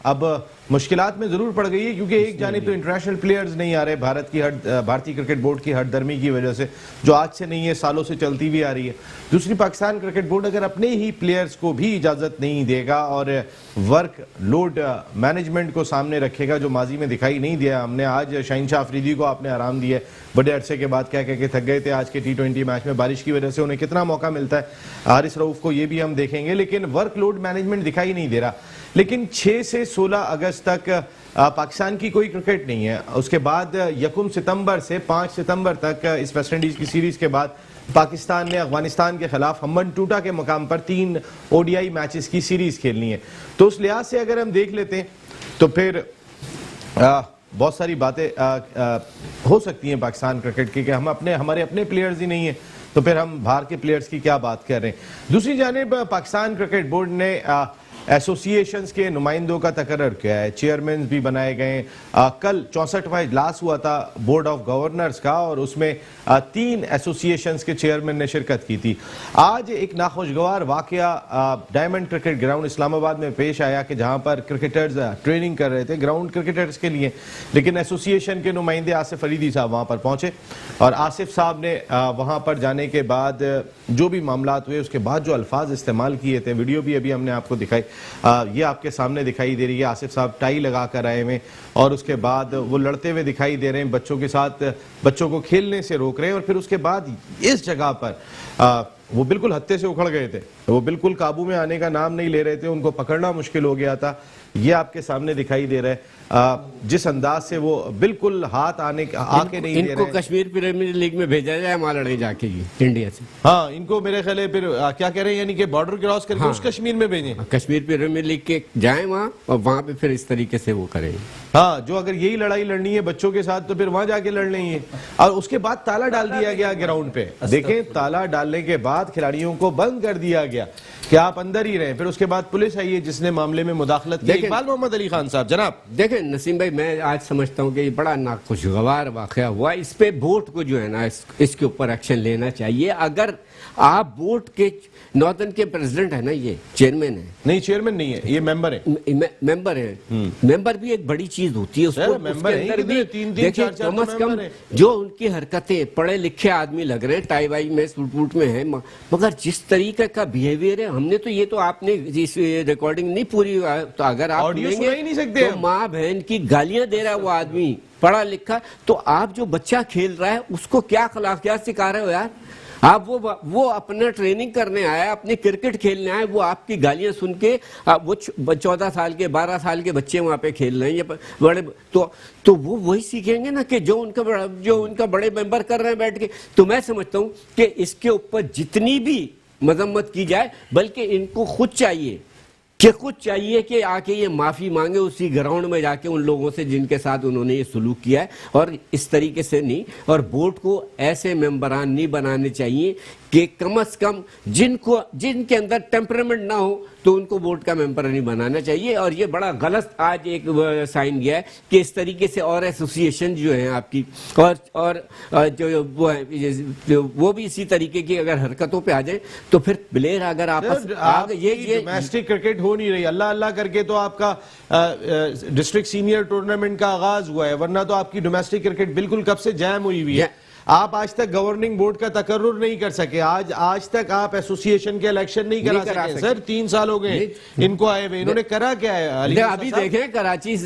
اب مشکلات میں ضرور پڑ گئی ہے, کیونکہ ایک جانب تو انٹرنیشنل پلیئرز نہیں آ رہے بھارتی کرکٹ بورڈ کی ہٹ درمی کی وجہ سے, جو آج سے نہیں ہے سالوں سے چلتی بھی آ رہی ہے. دوسری پاکستان کرکٹ بورڈ اگر اپنے ہی پلیئرز کو بھی اجازت نہیں دے گا اور ورک لوڈ مینجمنٹ کو سامنے رکھے گا, جو ماضی میں دکھائی نہیں دیا. ہم نے آج شاہین شاہ آفریدی کو آپ نے آرام دیا, بڑے عرصے کے بعد کہہ کے تھک گئے تھے. آج کے T20 میچ میں بارش کی وجہ سے انہیں کتنا موقع ملتا ہے, حارث رؤوف کو, یہ بھی ہم دیکھیں گے, لیکن ورک لوڈ مینجمنٹ دکھائی نہیں دے رہا. لیکن 6 سے 16 اگست تک پاکستان کی کوئی کرکٹ نہیں ہے. اس کے بعد 1 ستمبر سے 5 ستمبر تک اس ویسٹ انڈیز کی سیریز کے بعد پاکستان نے افغانستان کے خلاف ہمبن ٹوٹا کے مقام پر 3 ODI میچز کی سیریز کھیلنی ہے. تو اس لحاظ سے اگر ہم دیکھ لیتے ہیں تو پھر بہت ساری باتیں ہو سکتی ہیں پاکستان کرکٹ کی کہ ہمارے اپنے پلیئرز ہی نہیں ہیں, تو پھر ہم باہر کے پلیئرز کی کیا بات کر رہے ہیں. دوسری جانب پاکستان کرکٹ بورڈ نے ایسوسیشنز کے نمائندوں کا تقرر کیا ہے, چیئرمین بھی بنائے گئے. کل 64واں اجلاس ہوا تھا بورڈ آف گورنرز کا, اور اس میں 3 ایسوسیشنز کے چیئرمین نے شرکت کی تھی. آج ایک ناخوشگوار واقعہ ڈائمنڈ کرکٹ گراؤنڈ اسلام آباد میں پیش آیا کہ جہاں پر کرکٹرز ٹریننگ کر رہے تھے, گراؤنڈ کرکٹرز کے لیے, لیکن ایسوسیشن کے نمائندے آصف فریدی صاحب وہاں پر پہنچے, اور آصف صاحب نے وہاں پر جانے کے بعد جو بھی معاملات ہوئے, اس کے بعد جو الفاظ استعمال کیے تھے, ویڈیو بھی ابھی ہم نے آپ کو دکھائی, یہ آپ کے سامنے دکھائی دے رہی ہے. آصف صاحب ٹائی لگا کر آئے ہوئے, اور اس کے بعد وہ لڑتے ہوئے دکھائی دے رہے ہیں بچوں کے ساتھ, بچوں کو کھیلنے سے روک رہے ہیں, اور پھر اس کے بعد اس جگہ پر وہ بالکل ہتھے سے اکھڑ گئے تھے, وہ بالکل قابو میں آنے کا نام نہیں لے رہے تھے, ان کو پکڑنا مشکل ہو گیا تھا. یہ آپ کے سامنے دکھائی دے رہا ہے جس انداز سے وہ بالکل ہاتھ آ کے نہیں دے رہے. ان کو کشمیر پریمیئر لیگ میں بھیجا جائے ہمارا لڑائی جا کے انڈیا سے. ہاں, ان کو میرے خیال ہے پھر کیا کہہ رہے ہیں, یعنی کہ بارڈر کراس کر کے اس کشمیر میں بھیجیں, کشمیر پریمیئر لیگ کے جائیں وہاں, اور وہاں پہ پھر اس طریقے سے وہ کریں. ہاں, جو اگر یہی لڑائی لڑنی ہے بچوں کے ساتھ تو پھر وہاں جا کے لڑ لیں گے. اور اس کے بعد تالا ڈال دیا گیا گراؤنڈ پہ, دیکھیں تالا ڈالنے کے بعد کھلاڑیوں کو بند کر دیا گیا کہ آپ اندر ہی رہیں. پھر اس کے بعد پولیس آئی ہے جس نے معاملے میں مداخلت کی. اقبال محمد علی خان صاحب جناب دیکھیں نسیم بھائی, میں آج سمجھتا ہوں کہ یہ بڑا ناخوشگوار واقعہ ہوا. اس پہ بورڈ کو جو ہے نا اس کے اوپر ایکشن لینا چاہیے. اگر آپ بورڈ کے نارتھرن کے پریزیڈنٹ ہے نا, یہ چیئرمین ہے, نہیں چیئرمین نہیں ہے, یہ ممبر ہے. ممبر ہے. ممبر بھی ایک بڑی چیز ہوتی ہے. اس کو ممبر ہے, دیکھیں کم از کم جو ان کی حرکتیں, پڑھے لکھے آدمی لگ رہے ہیں, ٹائی وائی میں سوٹ ووٹ میں ہیں, مگر جس طریقے کا بیہیویئر ہے, ہم نے تو یہ تو آپ نے ریکارڈنگ نہیں پوری, تو اگر آپ نہیں سکتے تو ماں بہن کی گالیاں دے رہا ہے وہ آدمی پڑھا لکھا, تو آپ جو بچہ کھیل رہا ہے اس کو کیا اخلاقیات سکھا رہے ہو یار. آپ وہ اپنا ٹریننگ کرنے آیا, اپنے کرکٹ کھیلنے آئے, وہ آپ کی گالیاں سن کے, وہ 14 سال کے 12 سال کے بچے وہاں پہ کھیل رہے ہیں بڑے, تو وہ وہی سیکھیں گے نا کہ جو ان کا بڑے ممبر کر رہے ہیں بیٹھ کے. تو میں سمجھتا ہوں کہ اس کے اوپر جتنی بھی مذمت کی جائے, بلکہ ان کو خود چاہیے کہ آ کے یہ معافی مانگے اسی گراؤنڈ میں جا کے ان لوگوں سے جن کے ساتھ انہوں نے یہ سلوک کیا ہے, اور اس طریقے سے نہیں. اور بورڈ کو ایسے ممبران نہیں بنانے چاہیے کہ کم از کم جن کے اندر ٹیمپرمنٹ نہ ہو تو ان کو بورڈ کا ممبر نہیں بنانا چاہیے. اور یہ بڑا غلط آج ایک سائن گیا ہے کہ اس طریقے سے اور ایسوسیشن جو ہیں آپ کی, اور جو وہ بھی اسی طریقے کی اگر حرکتوں پہ آ جائیں, تو پھر پلیئر اگر آپ یہ ڈومیسٹک کرکٹ ہو نہیں رہی, اللہ اللہ کر کے تو آپ کا ڈسٹرکٹ سینئر ٹورنامنٹ کا آغاز ہوا ہے, ورنہ تو آپ کی ڈومیسٹک کرکٹ بالکل کب سے جام ہوئی ہوئی ہے. آپ آج تک گورننگ بورڈ کا تقرر نہیں کر سکے, آج تک آپ ایسوسیشن کے الیکشن نہیں کرا سکے. سر 3 سال ہو گئے ان کو آئے ہوئے, انہوں نے کرا کیا ہے؟ ابھی دیکھیں کراچی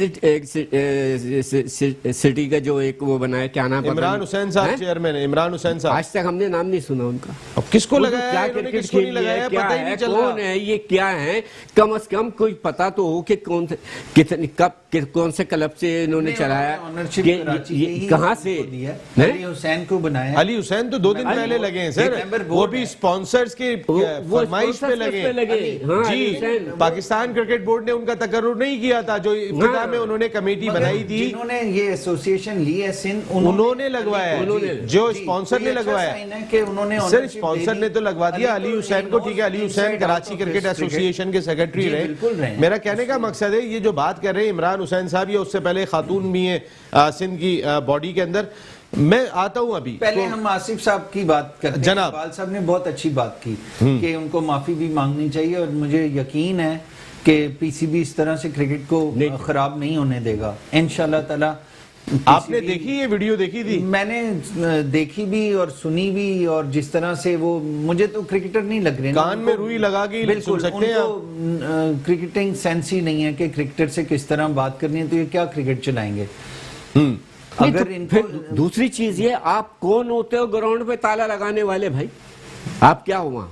سٹی کا جو ایک وہ بنا ہے, کیا نام, عمران حسین صاحب چیئرمین, عمران حسین صاحب, آج تک ہم نے نام نہیں سنا ان کا. اب کس کو لگایا, کس کو نہیں لگایا, پتہ ہی نہیں چل رہا کون ہے یہ, کیا ہے. کم از کم کوئی پتا تو ہو کہ کون سے کلب سے انہوں نے چلایا, کہاں سے. علی حسین کو بنایا, علی حسین تو 2 دن پہلے لگے ہیں سر, وہ بھی سپانسرز کی فرمائش پہ لگے. جی, پاکستان کرکٹ بورڈ نے ان کا تقرر نہیں کیا تھا, جو ابتدا میں انہوں نے کمیٹی بنائی تھی, جنہوں نے یہ ایسوسیشن لی ہے سندھ, انہوں نے لگوایا, جو اسپانسر نے لگوایا. سر اسپانسر نے تو لگوا دیا علی حسین کو, ٹھیک ہے, علی حسین کراچی کرکٹ ایسوسیشن کے سیکرٹری رہے. میرا کہنے کا مقصد ہے یہ جو بات کر رہے ہیں عمران حسین صاحب, یہ اس سے پہلے خاتون بھی ہیں سندھ کی باڈی کے اندر. میں آتا ہوں ابھی, پہلے ہم آصف صاحب کی بات کرتے ہیں. جناب اقبال صاحب نے بہت اچھی بات کی کہ ان کو معافی بھی مانگنی چاہیے, اور مجھے یقین ہے کہ پی سی بی اس طرح سے کرکٹ کو خراب نہیں ہونے دے گا انشاءاللہ تعالی. آپ نے دیکھی یہ ویڈیو دیکھی تھی؟ میں نے دیکھی بھی اور سنی بھی, اور جس طرح سے وہ, مجھے تو کرکٹر نہیں لگ رہے, کان میں روئی لگا کے سن سکتے ہیں. ان کو کرکٹنگ سینس ہی نہیں ہے کہ کرکٹر سے کس طرح بات کرنی ہے, تو یہ کیا کرکٹ چلائیں گے. اگر پھر دوسری چیز یہ, آپ کون ہوتے ہو گراؤنڈ پہ تالا لگانے والے بھائی؟ آپ کیا ہو وہاں,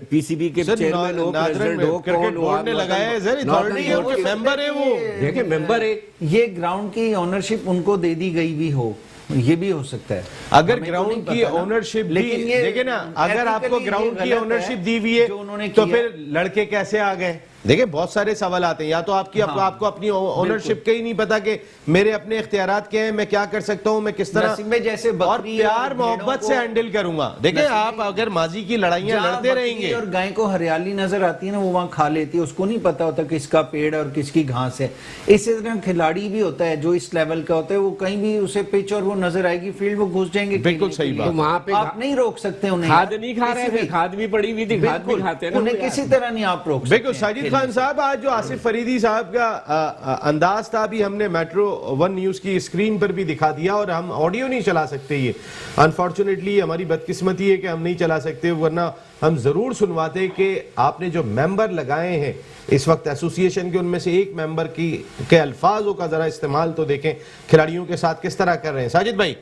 پی سی بی کے چیئرمین ہو, پریزیڈنٹ ہو, کرکٹ بورڈ نے لگایا ہے سر, اتھارٹی ہے, وہ ممبر ہے. وہ دیکھیں ممبر ہے, یہ گراؤنڈ کی اونرشپ ان کو دے دی گئی بھی ہو, یہ بھی ہو سکتا ہے. اگر گراؤنڈ کی اونرشپ, لیکن دیکھیں نا, اگر آپ کو گراؤنڈ کی اونرشپ دی ہوئی ہے تو پھر لڑکے کیسے آ گئے؟ دیکھیں بہت سارے سوال آتے ہیں, یا تو آپ کو اپنی اونرشپ کا ہی نہیں پتا کہ میرے اپنے اختیارات کیا ہیں, میں کیا کر سکتا ہوں, میں کس طرح اور پیار محبت سے ہینڈل کروں گا. دیکھیں آپ اگر ماضی کی لڑائیاں لڑتے رہیں گے اور گائے کو ہریالی نظر آتی ہے نا, وہ وہاں کھا لیتی ہے, اس کو نہیں پتا ہوتا کس کا پیڑ اور کس کی گھاس ہے. اسی طرح کھلاڑی بھی ہوتا ہے جو اس لیول کا ہوتا ہے, وہ کہیں بھی اسے پچ اور وہ نظر آئے گی فیلڈ, وہ گھس جائیں گے. بالکل صحیح بات. وہاں پہ آپ نہیں روک سکتے انہیں, کھاد نہیں کھا رہے تھے, کھاد بھی پڑی ہوئی تھی, کھاد بھی کھاتے ہیں, انہیں کسی طرح نہیں آپ روک سکتے. بالکل. ساجد خان صاحب, آج جو آصف فریدی صاحب کا انداز تھا بھی ہم نے میٹرو ون نیوز کی اسکرین پر بھی دکھا دیا, اور ہم آڈیو نہیں چلا سکتے, یہ انفارچونیٹلی ہماری بدقسمتی ہے کہ ہم نہیں چلا سکتے, ورنہ ہم ضرور سنواتے کہ آپ نے جو ممبر لگائے ہیں اس وقت ایسوسی ایشن کے, ان میں سے ایک ممبر کے الفاظوں کا ذرا استعمال تو دیکھیں کھلاڑیوں کے ساتھ کس طرح کر رہے ہیں. ساجد بھائی,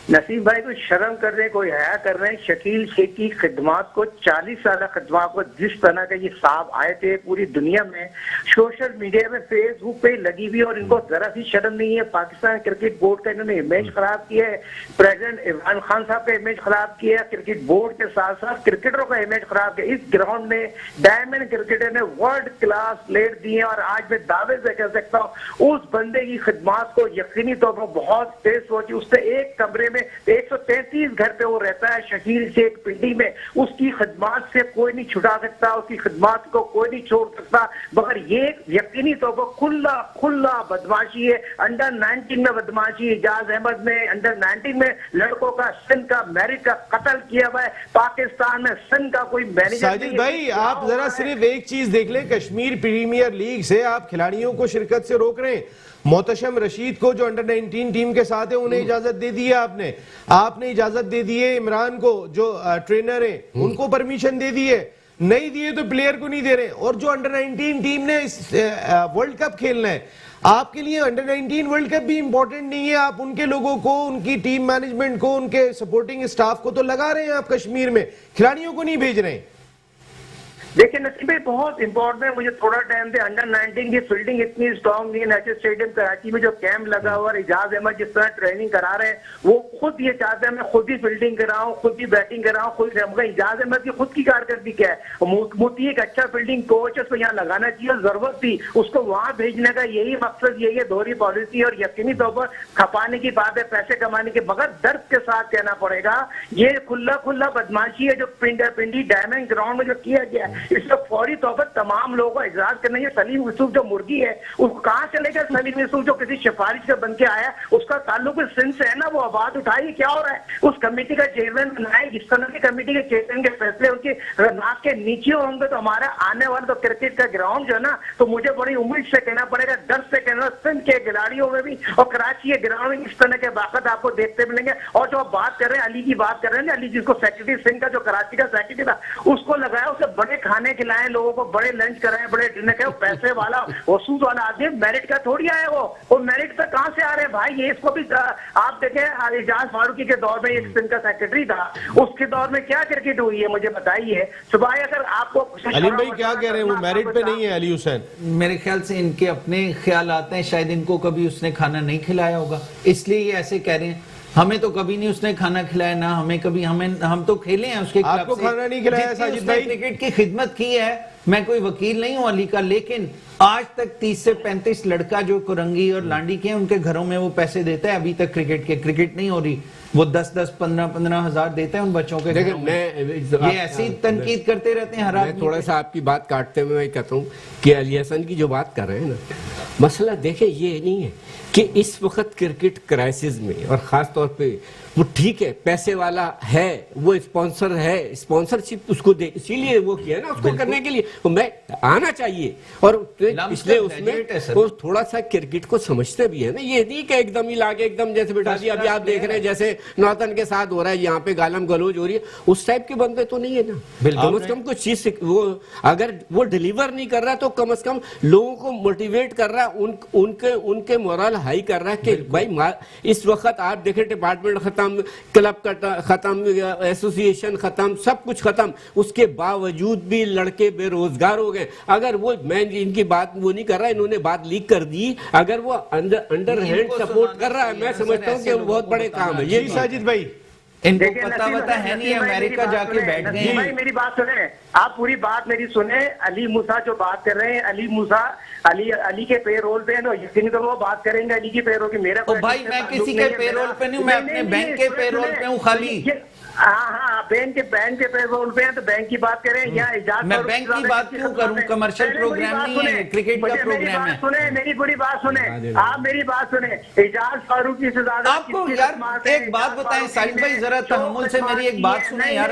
نسیم بھائی کوئی شرم کر رہے ہیں, کوئی حیا کر رہے ہیں. شکیل شیخ کی خدمات کو 40 سالہ خدمات کو جس طرح کا یہ صاحب آئے تھے پوری دنیا میں, سوشل میڈیا میں فیس بک پہ لگی ہوئی, اور ان کو ذرا سی شرم نہیں ہے. پاکستان کرکٹ بورڈ کا انہوں نے امیج خراب کیا ہے, پریزیڈنٹ عمران خان صاحب کا امیج خراب کیا ہے, کرکٹ بورڈ کے ساتھ ساتھ کرکٹروں کا امیج خراب کیا. اس گراؤنڈ میں ڈائمنڈ کرکٹر نے ورلڈ کلاس پلیئر دیے ہیں, اور آج میں دعوے سے کہہ سکتا ہوں اس بندے کی خدمات کو یقینی طور پر بہت تیز سوچی. اس سے ایک کمرے میں 133 گھر پہ وہ رہتا ہے شکیل شیخ پنڈی میں, اس کی خدمات سے کوئی نہیں چھٹا سکتا, اس کی خدمات کو کوئی نہیں چھوڑ سکتا, مگر یہ یقینی طور پر کھلا بدماشی ہے. انڈر 19 میں بدماشی, اعجاز احمد نے انڈر 19 میں لڑکوں کا سندھ کا میرٹ کا قتل کیا ہوا ہے. پاکستان میں سندھ کا کوئی مینیجر. ساجد بھائی آپ ذرا صرف ایک چیز دیکھ لیں, کشمیر پریمیئر لیگ سے آپ کھلاڑیوں کو شرکت سے روک رہے ہیں. محتشم رشید کو جو انڈر 19 ٹیم کے ساتھ ہے انہیں اجازت دے دی ہے آپ نے اجازت دے دی ہے. عمران کو جو ٹرینر ہیں ان کو پرمیشن دے دی ہے, نہیں دیے تو پلیئر کو نہیں دے رہے. اور جو انڈر 19 ٹیم نے ورلڈ کپ کھیلنا ہے, آپ کے لیے انڈر 19 ورلڈ کپ بھی امپورٹنٹ نہیں ہے. آپ ان کے لوگوں کو, ان کی ٹیم مینجمنٹ کو, ان کے سپورٹنگ اسٹاف کو تو لگا رہے ہیں آپ کشمیر میں, کھلاڑیوں کو نہیں بھیج رہے ہیں. دیکھیں نصیب بھائی بہت امپورٹنٹ ہے, مجھے تھوڑا ٹائم دے. انڈر 19 کی فیلڈنگ اتنی اسٹرانگ نہیں ہے. نیشنل اسٹیڈیم کراچی میں جو کیمپ لگا ہوا, اور اعجاز احمد جس طرح ٹریننگ کرا رہے ہیں, وہ خود یہ چاہتے ہیں میں خود ہی فیلڈنگ کراؤں, خود ہی بیٹنگ کراؤں, خود ہی. اعجاز احمد کی خود کی کارکردگی کیا ہے؟ موتی ایک اچھا فیلڈنگ کوچ ہے, اس کو یہاں لگانا چاہیے, ضرورت تھی اس کو وہاں بھیجنے کا. یہی مقصد, یہی ہے دوہری پالیسی, اور یقینی طور پر کھپانے کی بات ہے, پیسے کمانے کی. مگر درد کے ساتھ کہنا پڑے گا یہ کھلا بدماشی ہے جو پنڈی ڈائمنڈ گراؤنڈ میں جو کیا گیا ہے. اس کو فوری طور پر تمام لوگوں کو اعزاز کرنا. یہ سلیم یوسف جو مرغی ہے, اس کو کہاں چلے گا؟ سلیم یوسف جو کسی سفارش سے بن کے آیا, اس کا تعلق سندھ سے ہے نا, وہ آواز اٹھائیے کیا ہو رہا ہے. اس کمیٹی کا چیئرمین بنائے, جس طرح کی کمیٹی کے چیئرمین کے فیصلے ان کی ناک کے نیچے ہوں گے, تو ہمارا آنے والا تو کرکٹ کا گراؤنڈ جو ہے نا, تو مجھے بڑی امید سے کہنا پڑے گا, ڈر سے کہنا, سندھ کے کھلاڑیوں میں بھی اور کراچی کے گراؤنڈ میں اس طرح کے واقعات آپ کو دیکھتے ملیں گے. اور جو آپ بات کر رہے ہیں علی کی بات کر رہے ہیں, علی جس کو سیکرٹری سنگھ کا جو کراچی کا سیکرٹری تھا, اس کو لگایا, اسے بڑے کھانے کھلائے, لوگوں کو بڑے لنچ کرائے, بڑے ڈنر کرائے. پیسے والا وسود والا آدمی, میرٹ کا تھوڑی آئے, وہ میرٹ پہ کہاں سے آ رہے ہیں بھائی؟ یہ اس کو بھی آپ دیکھیں, اعجاز فاروقی کے دور میں ایک سندھ کا سیکرٹری تھا, اس کے دور میں کیا کرکٹ ہوئی ہے مجھے بتائیے. صبح اگر آپ کو علیم بھائی کیا کہہ رہے ہیں, وہ میرٹ پہ نہیں ہے علی حسین؟ میرے خیال سے ان کے اپنے خیالات ہیں, شاید ان کو کبھی اس نے کھانا نہیں کھلایا ہوگا, اس لیے یہ ایسے کہہ رہے ہیں. ہمیں تو کبھی نہیں اس نے کھانا کھلایا, نہ ہمیں کبھی, ہم تو کھیلے ہیں اس کے کلب سے. آپ کو کھانا نہیں کھلایا ساجد بھائی؟ کرکٹ کی خدمت کی ہے. میں کوئی وکیل نہیں ہوں علی کا, لیکن آج تک 30 سے 35 لڑکا جو کرنگی اور لانڈی کے ہیں, ان کے گھروں میں وہ پیسے دیتا ہے. ابھی تک کرکٹ نہیں ہو رہی, وہ 10-15 ہزار دیتے ہیں ان بچوں کے گھروں میں. یہ ایسی تنقید کرتے رہتے ہیں ہر آدمی. میں تھوڑا سا آپ کی بات کاٹتے ہوئے میں کہتا ہوں کہ علی حسن کی جو بات کر رہے ہیں نا, مسئلہ دیکھیں یہ نہیں ہے کہ اس وقت کرکٹ کرائسس میں, اور خاص طور پہ وہ ٹھیک ہے پیسے والا ہے, وہ اسپانسر ہے, اسپانسرشپ اس کو دے, اسی لیے وہ کیا ہے نا, اس کو کرنے کے لیے میں آنا چاہیے. اور پچھلے اس میں وہ تھوڑا سا کرکٹ کو سمجھتے بھی ہے نا, یہ نہیں کہ ایک دم ہی لاگے ایک دم جیسے بٹھا دیا. ابھی آپ دیکھ رہے ہیں جیسے نوتن کے ساتھ ہو رہا ہے, یہاں پہ گالم گلوچ ہو رہی ہے, اس ٹائپ کے بندے تو نہیں ہے نا. کم از کم کچھ چیز وہ اگر وہ ڈیلیور نہیں کر رہا, تو کم از کم لوگوں کو موٹیویٹ کر رہا ہے, ان کے مورل ہائی کر رہا ہے کہ بھائی اس وقت آپ دیکھیں ڈپارٹمنٹ ختم, کلب ختم, ایسوسی ایشن ختم, سب کچھ ختم, اس کے باوجود بھی لڑکے بے روزگار ہو گئے. اگر وہ, میں ان کی بات وہ نہیں کر رہا, انہوں نے بات لیک کر دی, اگر وہ انڈر ہینڈ سپورٹ کر رہا ہے, میں سمجھتا ہوں کہ وہ بہت بڑے کام ہے. یہ ساجد بھائی ان کو دیکھیں پتا نسیم وتا ہے نہیں، امریکہ جا کے بیٹھ گئے نسیم ہیں۔ بھائی میری بات سنیں، آپ پوری بات میری سنیں. علی موسیٰ جو بات کر رہے ہیں، علی موسیٰ علی کے پے رول پہ ہیں، تو یقینی طور وہ بات کریں گے علی کی پے رول کی. میرا تو بھائی میں کسی کے پے رول پہ نہیں ہوں، میں اپنے بینک کے پے رول پہ ہوں خالی. ہاں بینک کے پے رول پہ ہیں تو بینک کی بات کریں یا اجاز میں بینک کی بات کیوں کروں؟ کمرشل پروگرام نہیں ہے، کرکٹ کا پروگرام ہے. میری پوری بات سنیں، آپ میری بات سنیں. اجاز فاروقی سے زیادہ آپ کو یار ایک بات بتائیں ساحل بھائی، ذرا تحمل سے میری ایک بات سنیں یار.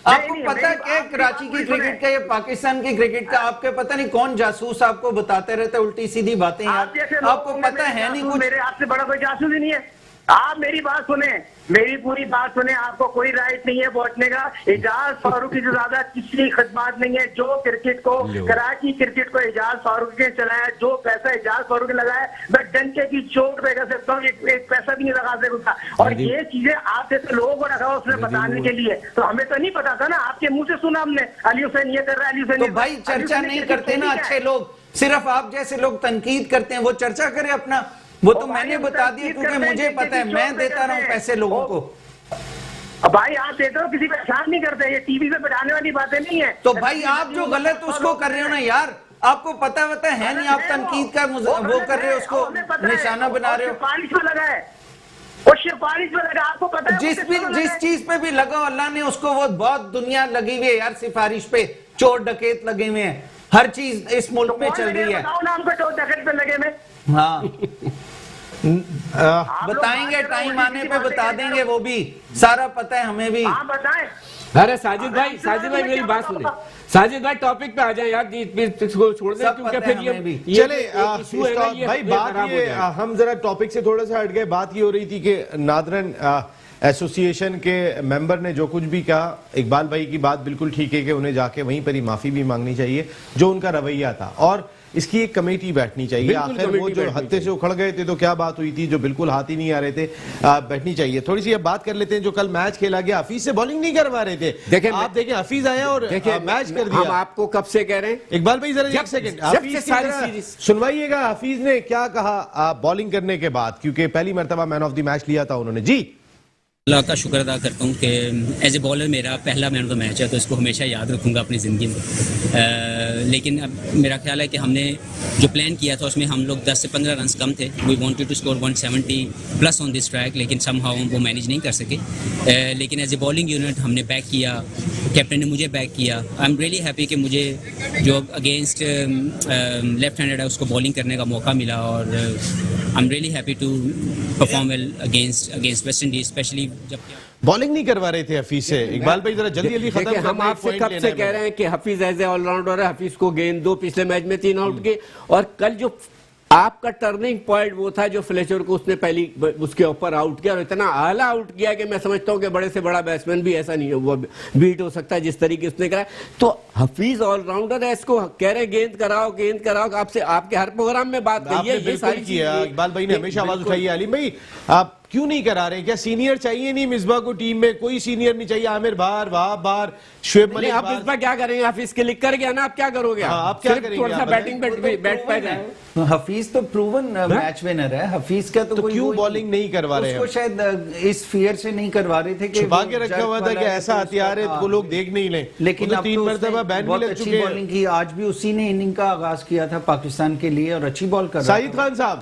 آپ کو پتا کہ کراچی کی کرکٹ کا، یہ پاکستان کی کرکٹ کا، آپ کے پتہ نہیں کون جاسوس آپ کو بتاتے رہتے الٹی سیدھی باتیں یار. آپ کو پتہ ہے نہیں کچھ. میرے آپ سے بڑا کوئی جاسوس ہی نہیں ہے. آپ میری بات سنیں، میری پوری بات سنیں. آپ کو کوئی رائٹ نہیں ہے پہنچنے کا. اجاز فاروقی سے زیادہ کسی خدمات نہیں ہے. جو کرکٹ کو، کراچی کرکٹ کو اجاز فاروقی نے چلایا، جو پیسہ اجاز فاروقی نے لگایا، میں ڈنکے کی چوٹ پہ کہہ سکتا ہوں ایک پیسہ بھی نہیں لگا سکتا. اور یہ چیزیں آپ جیسے لوگوں کو رکھا اس نے بتانے کے لیے، تو ہمیں تو نہیں پتا تھا نا. آپ کے منہ سے سنا ہم نے علی حسین یہ کر رہا ہے، علی حسین. تو بھائی چرچا نہیں کرتے نا اچھے لوگ، صرف آپ جیسے لوگ تنقید کرتے ہیں. وہ چرچا کرے اپنا. وہ تو میں نے بتا دیا کیونکہ مجھے پتا ہے، میں دیتا رہا ہوں پیسے لوگوں کو. بھائی آپ دیتے ہو، کسی پہ احسان نہیں کرتے. یہ ٹی وی پہ بتانے والی باتیں نہیں ہیں. تو بھائی آپ جو غلط اس کو کر رہے ہو نا یار، آپ کو پتا وتا ہے نہیں، آپ تنقید کا وہ کر رہے ہو، اس کو نشانہ بنا رہے ہو. پانی پہ لگا ہے، وہ پانی پہ لگا. آپ کو پتا ہے جس چیز پہ بھی لگا اللہ نے اس کو، وہ بہت دنیا لگی ہوئی ہے یار سفارش پہ. چور ڈکیت لگے ہوئے ہیں، ہر چیز اس ملک میں چل رہی ہے. بتاؤ نام پہ چور ڈکیت پہ لگے میں. ہاں بتائیں گے، ٹائم آنے پہ بتا دیں گے. وہ بھی سارا پتہ ہے ہمیں بھی. ہاں بتائیں. ارے ساجد بھائی میری بات سنیں. ساجد بھائی ٹاپک پہ آ جائیں یار، اس کو چھوڑ دیں کیونکہ پھر چلے بھائی بات یہ، ہم ذرا ٹاپک سے تھوڑا سا ہٹ گئے. بات یہ ہو رہی تھی کہ نادرن ایسوسی ایشن کے ممبر نے جو کچھ بھی کہا، اقبال بھائی کی بات بالکل ٹھیک ہے کہ انہیں جا کے وہیں پر ہی معافی بھی مانگنی چاہیے جو ان کا رویہ تھا، اور اس کی ایک کمیٹی بیٹھنی چاہیے. آخر وہ جو ہتھے سے اکھڑ گئے تھے تو کیا بات ہوئی تھی، جو بالکل ہاتھ ہی نہیں آ رہے تھے، بیٹھنی چاہیے. تھوڑی سی اب بات کر لیتے ہیں جو کل میچ کھیلا گیا. حفیظ سے بالنگ نہیں کروا رہے تھے، آپ دیکھیں حفیظ آیا اور میچ کر دیا. ہم آپ کو کب سے کہہ رہے ہیں اقبال بھائی ذرا ایک سیکنڈ سنوائیے گا حفیظ نے کیا کہا بالنگ کرنے کے بعد، کیونکہ پہلی مرتبہ مین آف دی میچ لیا تھا انہوں نے. جی اللہ کا شکر ادا کرتا ہوں کہ ایز اے بالر میرا پہلا مین آف دا میچ ہے، تو اس کو ہمیشہ یاد رکھوں گا اپنی زندگی میں. لیکن اب میرا خیال ہے کہ ہم نے جو پلان کیا تھا اس میں ہم لوگ 10 سے 15 رنز کم تھے. We wanted to score 170 plus on this track, لیکن سم ہاؤ وہ مینیج نہیں کر سکے. لیکن ایز اے بالنگ یونٹ ہم نے بیک کیا، کیپٹن نے مجھے بیک کیا. آئی ایم ریئلی ہیپی کہ مجھے جو اگینسٹ لیفٹ ہینڈڈ ہے اس کو بالنگ کرنے کا موقع ملا، اور I am really happy to perform well against West Indies, especially جب بالنگ نہیں کروا رہے تھے حفیظ سے. اقبال بھائی ذرا جلدی ختم کریں. ہم آپ سے کب سے کہہ رہے ہیں کہ Hafeez as a all rounder ہے، حفیظ کو گیند دو. پچھلے میچ میں 3 آؤٹ کے، اور کل جو آپ کا ٹرننگ پوائنٹ وہ تھا جو فلیچر کو اس نے پہلی اس کے اوپر آؤٹ کیا، اور اتنا اعلیٰ آؤٹ کیا کہ میں سمجھتا ہوں کہ بڑے سے بڑا بیٹسمین بھی ایسا نہیں ہے وہ بیٹ ہو سکتا ہے جس طریقے اس نے کرا. تو حفیظ آل راؤنڈر ہے، اس کو کہہ رہے گیند کراؤ گیند کراؤ. آپ سے آپ کے ہر پروگرام میں بات کہی ہے، یہ ساری چیز. اقبال بھائی نے ہمیشہ آواز اٹھائی ہے. علیم بھائی آپ کیوں نہیں کرا رہے؟ کیا سینئر چاہیے نہیں مصباح کو ٹیم میں؟ کوئی سینئر نہیں چاہیے؟ عامر بار، وہاب بار، شعیب ملک آپ مصباح کیا کریں گے؟ حفیظ کے لکھ کر گیا نا، آپ کیا کرو گے؟ آپ کیا کریں گے؟ تھوڑا سا بیٹنگ بیٹ پہ جائیں. حفیظ تو پروون میچ ونر ہے. حفیظ کا تو کیوں بالنگ نہیں کروا رہے ہیں؟ اس کو شاید اس فیئر سے نہیں کروا رہے تھے کہ چھپا کے رکھا ہوا تھا کہ ایسا ہتھیار ہے وہ لوگ دیکھ نہیں لیں. لیکن اب 3 مرتبہ بین بھی لگ چکے ہیں. بالنگ کی آج بھی اسی نے اننگ کا آغاز کیا تھا پاکستان کے لیے، اور اچھی بال کر رہا تھا. سعید خان صاحب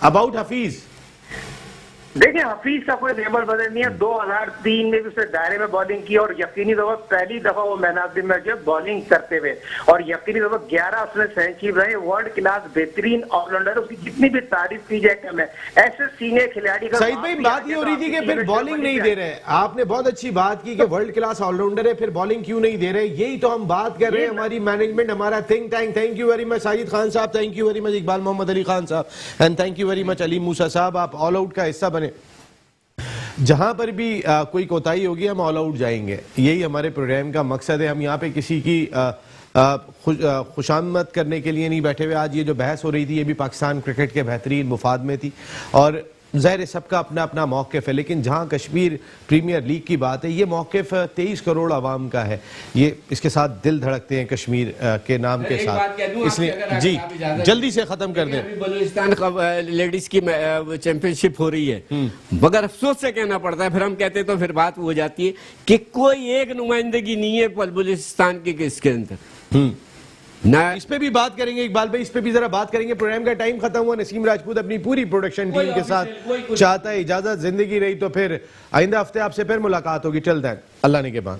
اباؤٹ حفیظ. دیکھیں حفیظ کا کوئی ریبل بدل نہیں ہے. 2003 میں بھی اس نے دائرے میں بالنگ کی، اور یقینی طور پر پہلی دفعہ وہ مین آف دی میچ بالنگ کرتے ہوئے، اور یقینی طور پر 11 اس نے سینچری رہے. ورلڈ کلاس بہترین آل راؤنڈر، اس کی جتنی بھی تعریف کی جائے کم ہے. ایسے سینئر کھلاڑی کا سعید بھائی بات یہ ہو رہی تھی کہ پھر بالنگ نہیں دے رہے. آپ نے بہت اچھی بات کی کہ ورلڈ کلاس آل راؤنڈر ہے، پھر بالنگ کیوں نہیں دے رہے؟ یہی تو ہم بات کر رہے ہیں. ہماری مینجمنٹ، ہمارا think tank. Thank you very much Saeed Khan صاحب، thank you very much Iqbal Muhammad Ali Khan صاحب، and thank you very much Ali Musa صاحب. آپ آل آؤٹ کا حصہ بنے. جہاں پر بھی کوئی کوتاہی ہوگی ہم آل آؤٹ جائیں گے. یہی ہمارے پروگرام کا مقصد ہے. ہم یہاں پہ کسی کی خوشامد کرنے کے لیے نہیں بیٹھے ہوئے. آج یہ جو بحث ہو رہی تھی یہ بھی پاکستان کرکٹ کے بہترین مفاد میں تھی، اور ظاہر سب کا اپنا اپنا موقف ہے، لیکن جہاں کشمیر پریمیئر لیگ کی بات ہے، یہ موقف 23 کروڑ عوام کا ہے، یہ اس کے ساتھ دل دھڑکتے ہیں کشمیر کے نام کے ساتھ، اس لیے جی جلدی سے ختم کر دیں۔ بلوچستان کا لیڈیز کی چیمپئن شپ ہو رہی ہے، مگر افسوس سے کہنا پڑتا ہے، پھر ہم کہتے ہیں تو پھر بات ہو جاتی ہے کہ کوئی ایک نمائندگی نہیں ہے بلوچستان کی اس کے اندر نہ۔ اس پہ بھی بات کریں گے اقبال بھائی، اس پہ بھی ذرا بات کریں گے، پروگرام کا ٹائم ختم ہوا۔ نسیم راجپوت اپنی پوری پروڈکشن ٹیم کے ساتھ چاہتا ہے اجازت، زندگی رہی تو پھر آئندہ ہفتے آپ سے پھر ملاقات ہوگی، ٹل دین اللہ نگہبان۔